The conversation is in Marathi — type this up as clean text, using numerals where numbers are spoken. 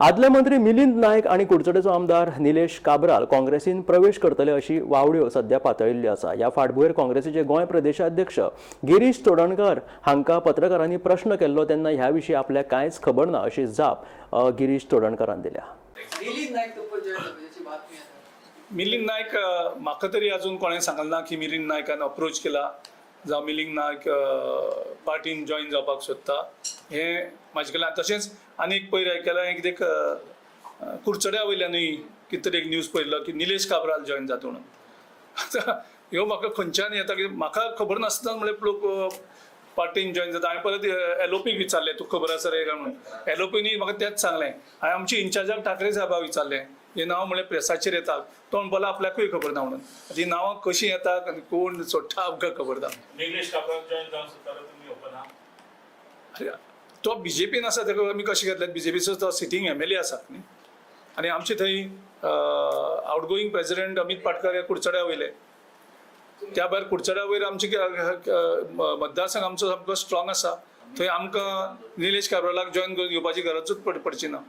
आदले मंत्री मिलिंद नायक आणि कुडचडेचो आमदार निलेश काब्राल काँग्रेसीन प्रवेश करतले अशी वावड्यो सध्या पातळिल्ल्यो आसा। ह्या फाटभुंयेर काँग्रेसीचे गोंय प्रदेशाध्यक्ष गिरीश चोडणकर हांकां पत्रकारांनी प्रश्न केल्लो तेन्ना ह्या विशीं आपल्याक कांयच खबर ना अशी जाप गिरीश चोडणकरान दिल्या। मिलिंद नायक म्हाका तरी अजून कोणें सांगलें ना की मिलिंद नायकान अप्रोच केला जावं मिलिंद नायक पार्टीन जॉइन जावपाक सोदता। हें म्हाजे कडल्यान तशेंच आनीक पयर आयकलां हें कितें कुडचड्या वयल्यानूय कितें तरी एक न्यूज पळयल्लो की निलेश काब्राल जॉइन जाता म्हणून। आतां ह्यो म्हाका खंयच्यान येता की म्हाका खबर नासतना म्हणल्यार लोक पार्टीन जॉइन जाता। हांवें परत एलओपीक विचारलें तूं खबर आसा रे काय म्हणून। एलओपीनी म्हाका तेंच सांगलें। हांवें आमच्या इंचार्जाक ठाकरे साहेबाक विचारलें हें नांव म्हणल्यार प्रेसाचेर येता तो म्हणपाक आपल्याकूय खबर ना म्हणून। ती नांवां कशीं येतात आनी कोण सोडटा आमकां खबर ना। निलेश काब्राल जॉइन जावन सुद्दां तुमी ओपन आहा तो बीजेपीन आसा ताका आमी कशें घेतल्यात बीजेपीचो तो सिटींग एमएलए आसा न्ही आनी आमचे थंय आउटगोईंग प्रेसिडेंट अमित पाटकर हे कुडचड्या वयले। त्या भायर कुडचड्या वयर आमचे मतदारसंघ आमचो सामको स्ट्रॉंग आसा। थंय आमकां निलेश काब्रालाक जॉइन करून घेवपाची गरजूच पडची ना।